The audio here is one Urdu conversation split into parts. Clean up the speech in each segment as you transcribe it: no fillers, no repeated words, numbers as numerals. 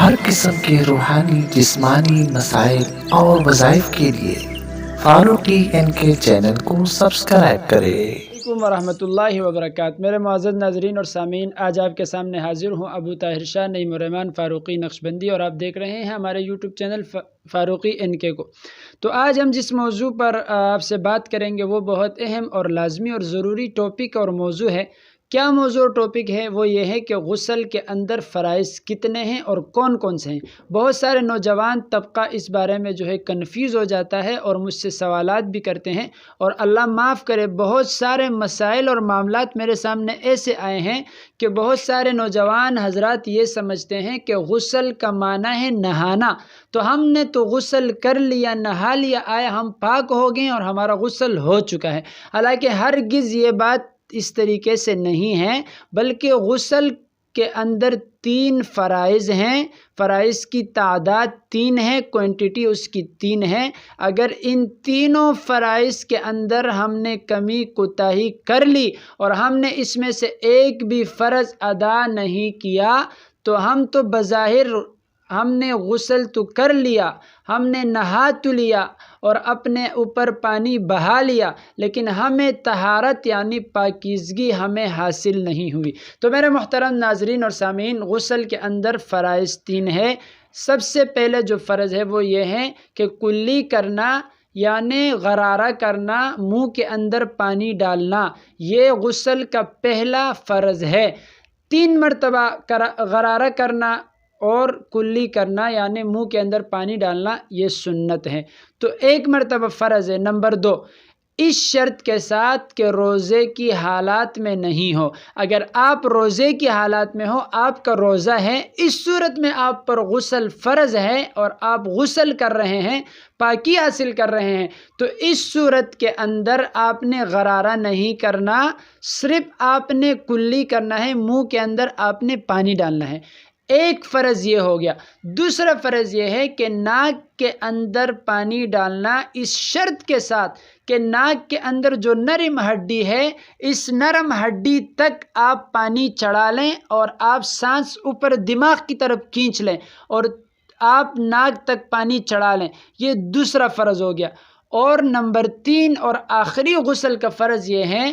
ہر قسم کے روحانی جسمانی مسائل اور وظائف کے لیے فاروقی این کے چینل کو سبسکرائب کرے۔ علیکم ورحمۃ اللہ وبرکاتہ۔ میرے معزز ناظرین اور سامعین، آج آپ کے سامنے حاضر ہوں ابو طاہر شاہ نعیم الرحمن فاروقی نقشبندی، اور آپ دیکھ رہے ہیں ہمارے یوٹیوب چینل فاروقی این کے کو۔ تو آج ہم جس موضوع پر آپ سے بات کریں گے وہ بہت اہم اور لازمی اور ضروری ٹاپک اور موضوع ہے۔ کیا موضوع اور ٹاپک ہے؟ وہ یہ ہے کہ غسل کے اندر فرائض کتنے ہیں اور کون کون سے ہیں۔ بہت سارے نوجوان طبقہ اس بارے میں کنفیوز ہو جاتا ہے اور مجھ سے سوالات بھی کرتے ہیں، اور اللہ معاف کرے بہت سارے مسائل اور معاملات میرے سامنے ایسے آئے ہیں کہ بہت سارے نوجوان حضرات یہ سمجھتے ہیں کہ غسل کا معنی ہے نہانا، تو ہم نے تو غسل کر لیا، نہا لیا، آیا ہم پاک ہو گئے اور ہمارا غسل ہو چکا ہے۔ حالانکہ ہرگز یہ بات اس طریقے سے نہیں ہے، بلکہ غسل کے اندر 3 فرائض ہیں۔ فرائض کی تعداد 3 ہے، کوانٹٹی اس کی 3 ہے۔ اگر ان تینوں فرائض کے اندر ہم نے کمی کوتاہی کر لی اور ہم نے اس میں سے ایک بھی فرض ادا نہیں کیا تو ہم تو بظاہر ہم نے غسل تو کر لیا، ہم نے نہا تو لیا اور اپنے اوپر پانی بہا لیا، لیکن ہمیں طہارت یعنی پاکیزگی ہمیں حاصل نہیں ہوئی۔ تو میرے محترم ناظرین اور سامعین، غسل کے اندر فرائض 3 ہے۔ سب سے پہلے جو فرض ہے وہ یہ ہے کہ کلی کرنا یعنی غرارہ کرنا، منہ کے اندر پانی ڈالنا، یہ غسل کا پہلا فرض ہے۔ 3 مرتبہ غرارہ کرنا اور کلی کرنا یعنی منہ کے اندر پانی ڈالنا یہ سنت ہے، تو 1 مرتبہ فرض ہے۔ نمبر 2، اس شرط کے ساتھ کہ روزے کی حالات میں نہیں ہو۔ اگر آپ روزے کی حالات میں ہو، آپ کا روزہ ہے، اس صورت میں آپ پر غسل فرض ہے اور آپ غسل کر رہے ہیں، پاکی حاصل کر رہے ہیں، تو اس صورت کے اندر آپ نے غرارہ نہیں کرنا، صرف آپ نے کلی کرنا ہے، منہ کے اندر آپ نے پانی ڈالنا ہے۔ ایک فرض یہ ہو گیا۔ دوسرا فرض یہ ہے کہ ناک کے اندر پانی ڈالنا، اس شرط کے ساتھ کہ ناک کے اندر جو نرم ہڈی ہے، اس نرم ہڈی تک آپ پانی چڑھا لیں اور آپ سانس اوپر دماغ کی طرف کھینچ لیں اور آپ ناک تک پانی چڑھا لیں، یہ دوسرا فرض ہو گیا۔ اور نمبر 3 اور آخری غسل کا فرض یہ ہے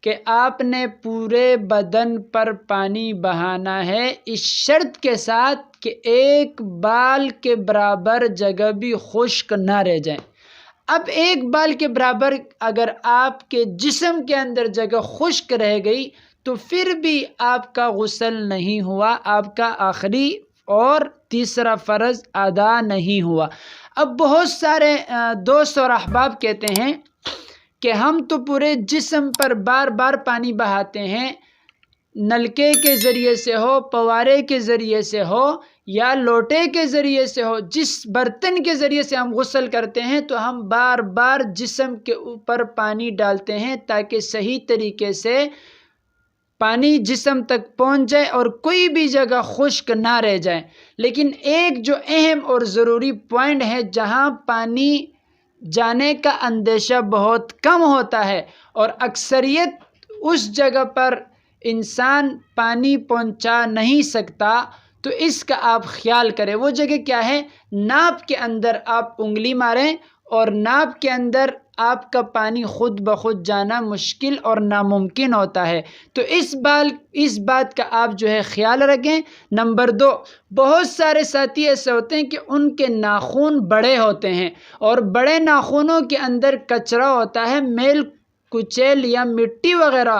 کہ آپ نے پورے بدن پر پانی بہانا ہے، اس شرط کے ساتھ کہ ایک بال کے برابر جگہ بھی خشک نہ رہ جائیں۔ اب ایک بال کے برابر اگر آپ کے جسم کے اندر جگہ خشک رہ گئی تو پھر بھی آپ کا غسل نہیں ہوا، آپ کا آخری اور تیسرا فرض ادا نہیں ہوا۔ اب بہت سارے دوست اور احباب کہتے ہیں کہ ہم تو پورے جسم پر بار بار پانی بہاتے ہیں، نلکے کے ذریعے سے ہو، پوارے کے ذریعے سے ہو یا لوٹے کے ذریعے سے ہو، جس برتن کے ذریعے سے ہم غسل کرتے ہیں تو ہم بار بار جسم کے اوپر پانی ڈالتے ہیں تاکہ صحیح طریقے سے پانی جسم تک پہنچ جائے اور کوئی بھی جگہ خشک نہ رہ جائے۔ لیکن ایک جو اہم اور ضروری پوائنٹ ہے جہاں پانی جانے کا اندیشہ بہت کم ہوتا ہے اور اکثریت اس جگہ پر انسان پانی پہنچا نہیں سکتا، تو اس کا آپ خیال کریں۔ وہ جگہ کیا ہے؟ ناپ کے اندر آپ انگلی ماریں اور ناپ کے اندر آپ کا پانی خود بخود جانا مشکل اور ناممکن ہوتا ہے، تو اس بات کا آپ خیال رکھیں۔ نمبر 2، بہت سارے ساتھی ایسے ہوتے ہیں کہ ان کے ناخن بڑے ہوتے ہیں اور بڑے ناخنوں کے اندر کچرا ہوتا ہے، میل کچیل یا مٹی وغیرہ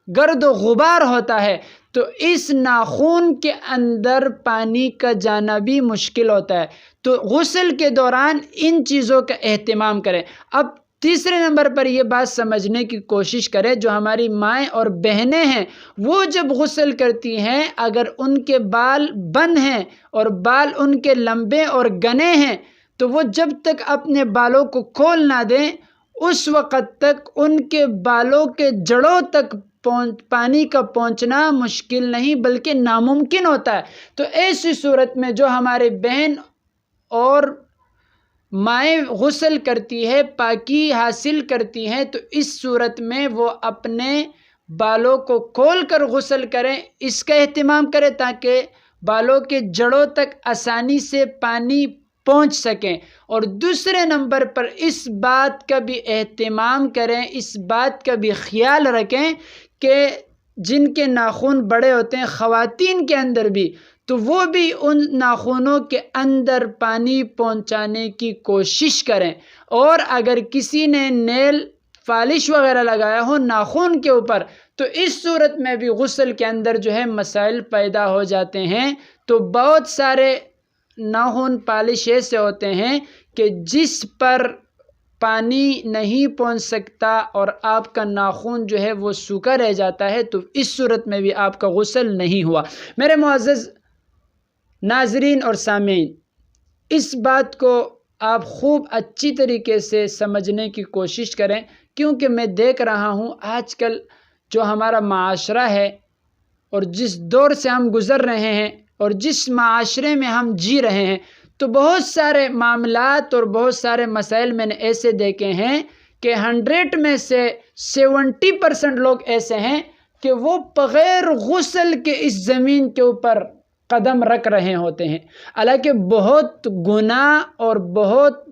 گرد و غبار ہوتا ہے، تو اس ناخن کے اندر پانی کا جانا بھی مشکل ہوتا ہے، تو غسل کے دوران ان چیزوں کا اہتمام کریں۔ اب تیسرے نمبر پر یہ بات سمجھنے کی کوشش کریں، جو ہماری مائیں اور بہنیں ہیں وہ جب غسل کرتی ہیں، اگر ان کے بال بند ہیں اور بال ان کے لمبے اور گھنے ہیں تو وہ جب تک اپنے بالوں کو کھول نہ دیں اس وقت تک ان کے بالوں کے جڑوں تک پانی کا پہنچنا مشکل نہیں بلکہ ناممکن ہوتا ہے۔ تو ایسی صورت میں جو ہمارے بہن اور مائیں غسل کرتی ہے، پاکی حاصل کرتی ہیں، تو اس صورت میں وہ اپنے بالوں کو کھول کر غسل کریں، اس کا اہتمام کریں تاکہ بالوں کے جڑوں تک آسانی سے پانی پہنچ سکیں۔ اور دوسرے نمبر پر اس بات کا بھی اہتمام کریں، اس بات کا بھی خیال رکھیں کہ جن کے ناخن بڑے ہوتے ہیں خواتین کے اندر بھی، تو وہ بھی ان ناخنوں کے اندر پانی پہنچانے کی کوشش کریں۔ اور اگر کسی نے نیل پالش وغیرہ لگایا ہو ناخن کے اوپر، تو اس صورت میں بھی غسل کے اندر جو ہے مسائل پیدا ہو جاتے ہیں۔ تو بہت سارے ناخن پالش ایسے ہوتے ہیں کہ جس پر پانی نہیں پہنچ سکتا اور آپ کا ناخن جو ہے وہ سوکھا رہ جاتا ہے، تو اس صورت میں بھی آپ کا غسل نہیں ہوا۔ میرے معزز ناظرین اور سامعین، اس بات کو آپ خوب اچھی طریقے سے سمجھنے کی کوشش کریں، کیونکہ میں دیکھ رہا ہوں آج کل جو ہمارا معاشرہ ہے اور جس دور سے ہم گزر رہے ہیں اور جس معاشرے میں ہم جی رہے ہیں، تو بہت سارے معاملات اور بہت سارے مسائل میں نے ایسے دیکھے ہیں کہ 100 میں سے 70% لوگ ایسے ہیں کہ وہ بغیر غسل کے اس زمین کے اوپر قدم رکھ رہے ہوتے ہیں۔ حالانکہ بہت گناہ اور بہت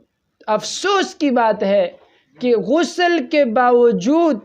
افسوس کی بات ہے کہ غسل کے باوجود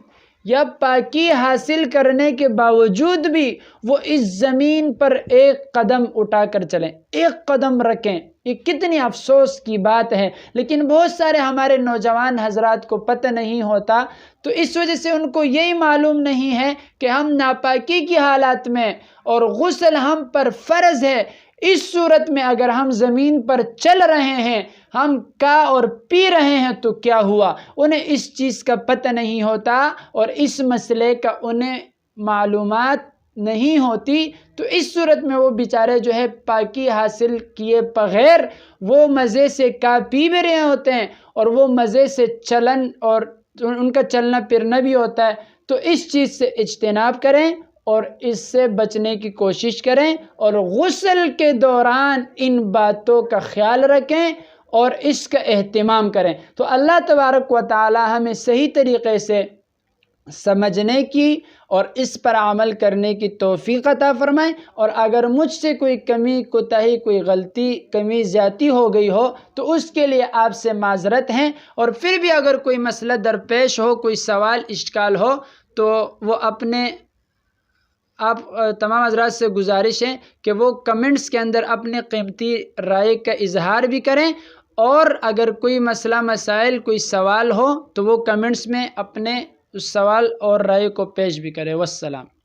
یا پاکی حاصل کرنے کے باوجود بھی وہ اس زمین پر ایک قدم اٹھا کر چلیں، ایک قدم رکھیں۔ یہ کتنی افسوس کی بات ہے، لیکن بہت سارے ہمارے نوجوان حضرات کو پتہ نہیں ہوتا، تو اس وجہ سے ان کو یہی معلوم نہیں ہے کہ ہم ناپاکی کی حالات میں اور غسل ہم پر فرض ہے، اس صورت میں اگر ہم زمین پر چل رہے ہیں، ہم کھا اور پی رہے ہیں تو کیا ہوا؟ انہیں اس چیز کا پتہ نہیں ہوتا اور اس مسئلے کا انہیں معلومات نہیں ہوتی، تو اس صورت میں وہ بیچارے جو ہے پاکی حاصل کیے بغیر وہ مزے سے کھا پی بھی رہے ہوتے ہیں اور وہ مزے سے چلن اور ان کا چلنا پھرنا بھی ہوتا ہے۔ تو اس چیز سے اجتناب کریں اور اس سے بچنے کی کوشش کریں، اور غسل کے دوران ان باتوں کا خیال رکھیں اور اس کا اہتمام کریں۔ تو اللہ تبارک و تعالی ہمیں صحیح طریقے سے سمجھنے کی اور اس پر عمل کرنے کی توفیق عطا فرمائیں۔ اور اگر مجھ سے کوئی کمی کوتاہی، کوئی غلطی، کمی زیادتی ہو گئی ہو تو اس کے لیے آپ سے معذرت ہیں، اور پھر بھی اگر کوئی مسئلہ درپیش ہو، کوئی سوال اشکال ہو، تو وہ آپ تمام حضرات سے گزارش ہے کہ وہ کمنٹس کے اندر اپنے قیمتی رائے کا اظہار بھی کریں، اور اگر کوئی مسئلہ مسائل کوئی سوال ہو تو وہ کمنٹس میں اپنے اس سوال اور رائے کو پیش بھی کریں۔ والسلام۔